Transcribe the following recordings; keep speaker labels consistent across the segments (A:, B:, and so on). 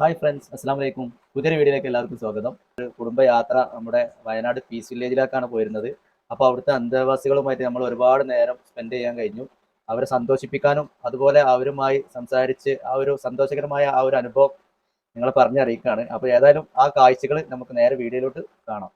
A: Hi friends, അസ്സാം വലൈക്കും. പുതിയൊരു വീഡിയോയിലേക്ക് എല്ലാവർക്കും സ്വാഗതം. ഒരു കുടുംബയാത്ര നമ്മുടെ വയനാട് പീസ് വില്ലേജിലേക്കാണ് പോയിരുന്നത്. അപ്പോൾ അവിടുത്തെ അന്തേവാസികളുമായിട്ട് നമ്മൾ ഒരുപാട് നേരം സ്പെൻഡ് ചെയ്യാൻ കഴിഞ്ഞു. അവരെ സന്തോഷിപ്പിക്കാനും അതുപോലെ അവരുമായി സംസാരിച്ച് ആ ഒരു സന്തോഷകരമായ ആ ഒരു അനുഭവം നിങ്ങളെ പറഞ്ഞറിയിക്കുകയാണ്. അപ്പോൾ ഏതായാലും ആ കാഴ്ചകൾ നമുക്ക് നേരെ വീഡിയോയിലോട്ട് കാണാം.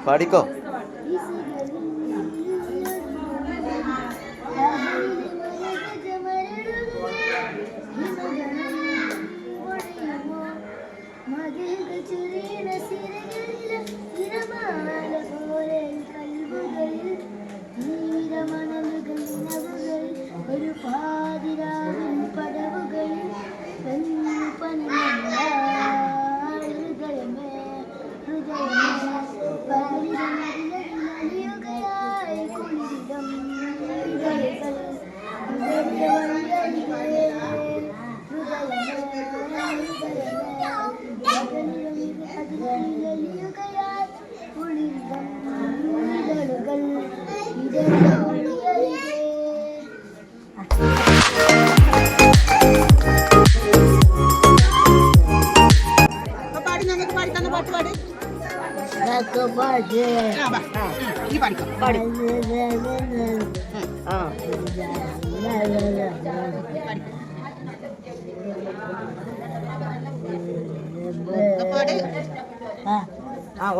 A: പാടിക്കോ.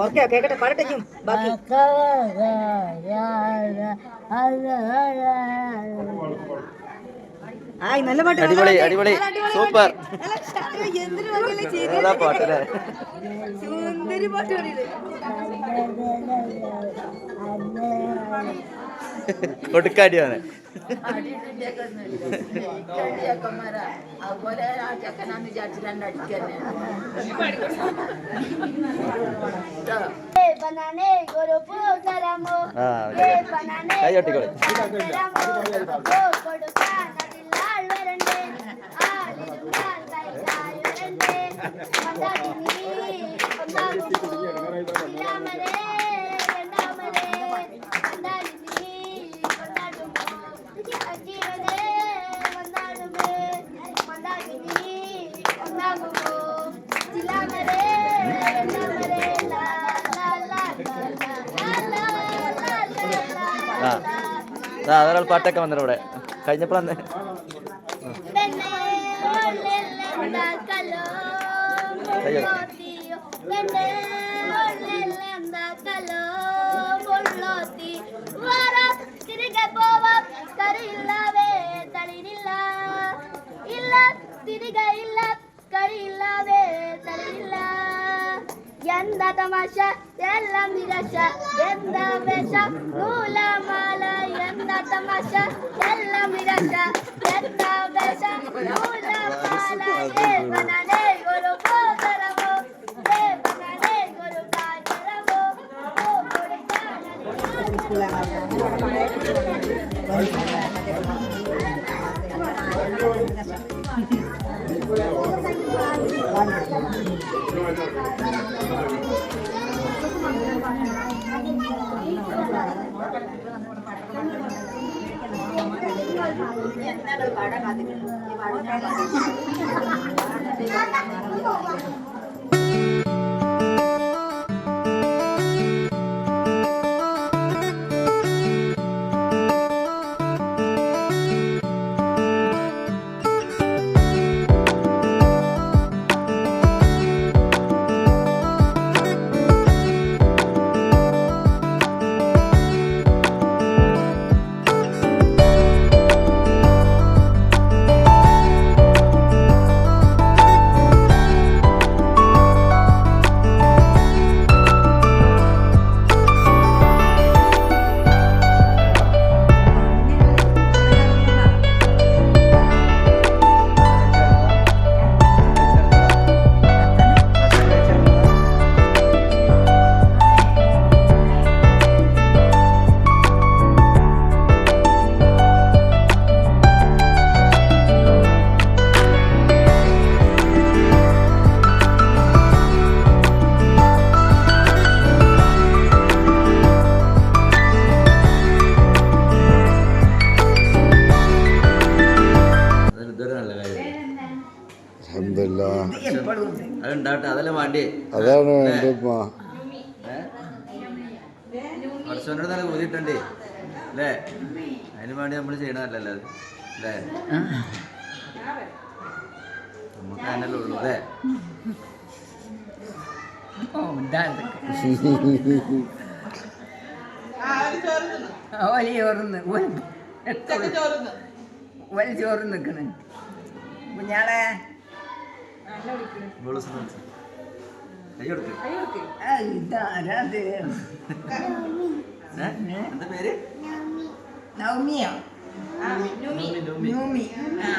B: ഓക്കെ കേക്കട്ടെ, പാടട്ടെ ബാക്കി. നല്ല പാട്ട്,
A: അടിപൊളി അടിപൊളി, സൂപ്പർ. പാട്ടല്ലേ,
B: സുന്ദരി പാട്ട് പാടിയില്ലേ?
A: കൊടുക്കാടിയാണ്. കൈയൊട്ടിക്കോളെ. അതൊരാൾ പാട്ടൊക്കെ വന്നിട്ട് ഇവിടെ കഴിഞ്ഞപ്പോഴാണ്.
C: ಎಂದ ತಮಾಷ ಎಲ್ಲ ನಿರಾಶ ಎಂದ ವೇಷ ಮೂಲಮಾಲ ಎಂದ ತಮಾಷ ಎಲ್ಲ ನಿರಾಶ ಎಂದ ವೇಷ ಮೂಲಮಾಲ ದೇವನೇ ಗುರು ಗೋದರವೋ ದೇವನೇ ಗುರು ಗಾಜರವೋ
A: അത് ഉണ്ടാവട്ടെ, അതല്ലേ വേണ്ടിയേ.
D: അതാണ് വേണ്ടമ്മ.
A: പഠിച്ചോൻ്റെ നല്ല കൂലിട്ടണ്ടേ അല്ലേ? അതിന് വേണ്ടി നമ്മൾ ചെയ്യണമല്ലല്ലോ അത് അല്ലേ? നമുക്ക് അതിനല്ലേ ഉള്ളൂ അല്ലേ?
B: ചോറ് നിക്കണേ കുഞ്ഞാളെ
A: കൈ കൊടുക്ക്.
B: ഇതാരത്
A: എന്താ പേര്?
B: നവമിയോ
A: നൂമി.
B: നൂമി ആ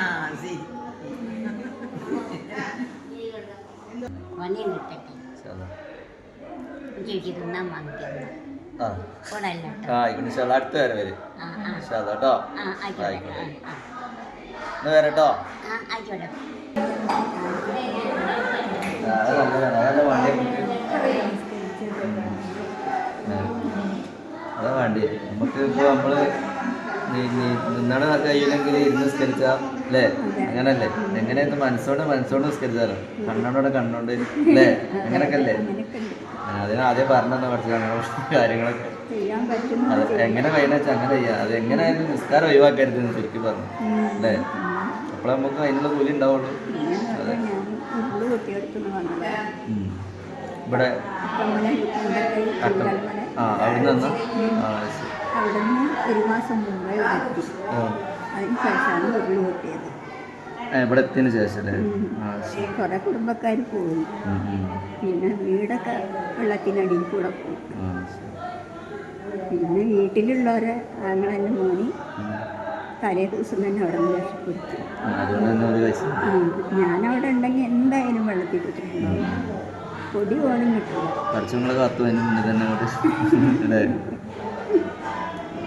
B: ശരി
E: പണിയും കിട്ടട്ടെ ചേച്ചി തിന്നാൻ വാങ്ങിക്കുന്നു
A: ആയിക്കോട്ടെ, അടുത്ത വരെ വരും കേട്ടോ.
E: ആയിക്കോട്ടെ
A: എന്നാ വരട്ടോ.
E: ആയിക്കോട്ടെ
A: അതാ വേണ്ടി നമുക്ക്. ഇപ്പോൾ നമ്മള് നിന്നാണ് കഴിയില്ലെങ്കിൽ ഇരുന്ന് നിസ്കരിച്ച അല്ലേ? അങ്ങനല്ലേ? എങ്ങനെയൊക്കെ മനസ്സോട് നിസ്കരിച്ചാലോ, കണ്ണോടെ കണ്ണോണ്ട് അല്ലേ? അങ്ങനൊക്കെ അല്ലേ? അതിനാദ്യം പറഞ്ഞെന്ന് കുറച്ച് കാര്യങ്ങളൊക്കെ അത് എങ്ങനെ കഴിയണ വെച്ചാൽ അങ്ങനെ ചെയ്യാം. അത് എങ്ങനെയായാലും നിസ്കാരം ഒഴിവാക്കരുതെന്ന് ചുരുക്കി പറഞ്ഞു അല്ലേ? അപ്പോഴേ നമുക്ക് അതിനുള്ള കൂലി ഉണ്ടാവുള്ളൂ. അതെ. ഇവിടെ അവിടെ നിന്ന്
E: അവിടുന്ന് ഒരു മാസം മുമ്പേ എത്തി. അതിനുശേഷമാണ് ഉരുള് പൊട്ടിയത്.
A: ഇവിടെ എത്തിയതിന് ശേഷം അല്ലേ?
E: കുറെ കുടുംബക്കാർ പോയി. പിന്നെ വീടൊക്കെ വെള്ളത്തിനടിയിൽ കൂടെ പോയി. പിന്നെ വീട്ടിലുള്ളവരെ ഞങ്ങളെന്നെ മോനി തലേ ദിവസം തന്നെ അവിടെ നിന്ന് രക്ഷപ്പെടുത്തി. ഞാനവിടെ ഉണ്ടെങ്കിൽ എന്തായാലും വെള്ളത്തിൽ കിട്ടുന്നുണ്ടാവും. പൊടി പോലും കിട്ടില്ല.
A: പഠിച്ചവങ്ങളെ കത്തു അതിന് മുന്നേ തന്നെ അല്ലേ?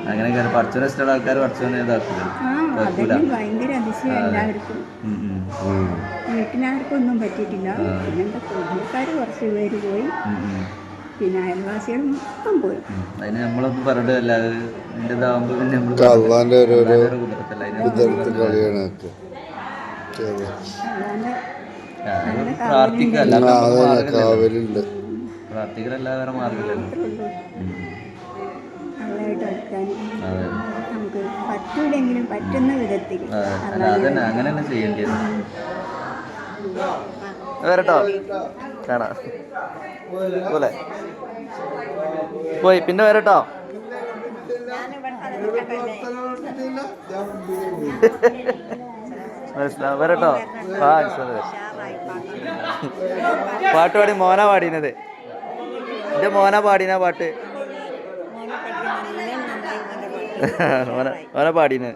A: അങ്ങനെ പഠിച്ചവനെ ഇഷ്ടമുള്ള ആൾക്കാർ പഠിച്ചവനെ ഇതാക്കില്ല.
E: ഭയങ്കര അതിശയം എല്ലാവർക്കും. വീട്ടിലാർക്കും ഒന്നും പറ്റിയിട്ടില്ല. പിന്നെ എൻ്റെ കുടുംബക്കാർ കുറച്ച് പേര് പോയി. പിന്നെ അയൽവാസികൾ മൊത്തം പോയി.
A: അതിന് നമ്മളൊന്നും പറഞ്ഞിട്ടല്ല. ഇതിൻ്റെതാകുമ്പോൾ പിന്നെ നമ്മൾ പ്രാർത്ഥിക്കലല്ലാതെ വേറെ മാർഗമില്ലല്ലോ.
E: നമുക്ക് പറ്റൂലെങ്കിലും പറ്റുന്ന വിധത്തിൽ
A: അതന്നെ അങ്ങനെ തന്നെ ചെയ്യേണ്ടത്. വരട്ടോ, കാണാം പോലെ പോയി പിന്നെ വരട്ടോ. വരട്ടോ. പാട്ട് പാടി മോനാ പാടീനത്. എൻ്റെ മോനാ പാടീന പാട്ട്. മോനെ പാടീന്.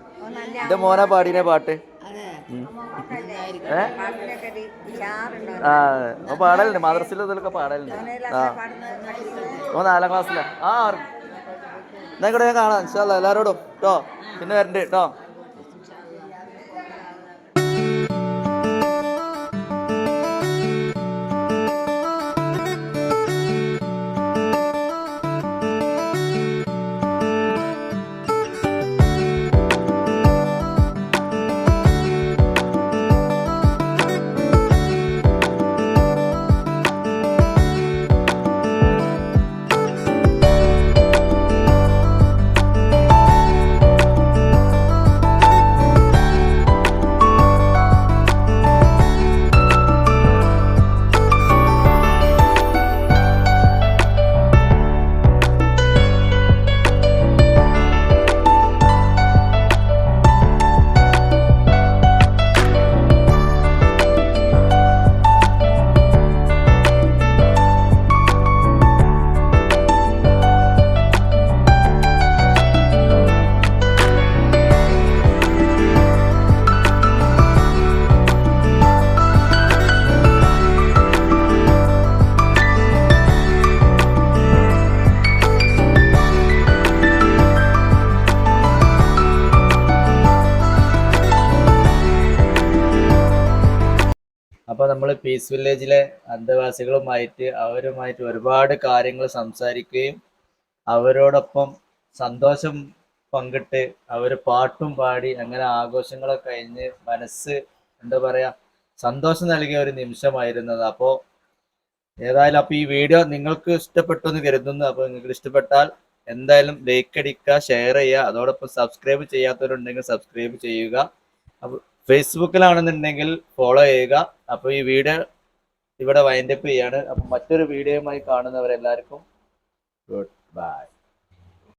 A: എൻ്റെ മോനാ പാടീന പാട്ട്. ആ പാടലുണ്ട്, മദ്രസയിൽ ഇതിലൊക്കെ പാടലുണ്ട്. ആ 4ാം ക്ലാസ്സിലാ. എന്നാ കൂടെ ഞാൻ കാണാം ഇൻഷാ അല്ലാ എല്ലാവരോടും കേട്ടോ. പിന്നെ വരണ്ട് കേട്ടോ. അപ്പോൾ നമ്മൾ പീസ് വില്ലേജിലെ അന്തേവാസികളുമായിട്ട് അവരുമായിട്ട് ഒരുപാട് കാര്യങ്ങൾ സംസാരിക്കുകയും അവരോടൊപ്പം സന്തോഷം പങ്കിട്ട് അവർ പാട്ടും പാടി അങ്ങനെ ആഘോഷങ്ങളൊക്കെ കഴിഞ്ഞ് മനസ്സ് എന്താ പറയുക സന്തോഷം നൽകിയ ഒരു നിമിഷമായിരുന്നത്. അപ്പോൾ ഏതായാലും അപ്പോൾ ഈ വീഡിയോ നിങ്ങൾക്ക് ഇഷ്ടപ്പെട്ടു എന്ന് കരുതുന്നു. അപ്പോൾ നിങ്ങൾക്ക് ഇഷ്ടപ്പെട്ടാൽ എന്തായാലും ലൈക്ക് അടിക്കുക, ഷെയർ ചെയ്യുക, അതോടൊപ്പം സബ്സ്ക്രൈബ് ചെയ്യാത്തവരുണ്ടെങ്കിൽ സബ്സ്ക്രൈബ് ചെയ്യുക. അപ്പോൾ ഫേസ്ബുക്കിലാണെന്നുണ്ടെങ്കിൽ ഫോളോ ചെയ്യുക. അപ്പോൾ ഈ വീഡിയോ ഇവിടെ വൈൻഡപ്പ് ചെയ്യാണ്. അപ്പോൾ മറ്റൊരു വീഡിയോയുമായി കാണുന്നവരെല്ലാവർക്കും ഗുഡ് ബൈ.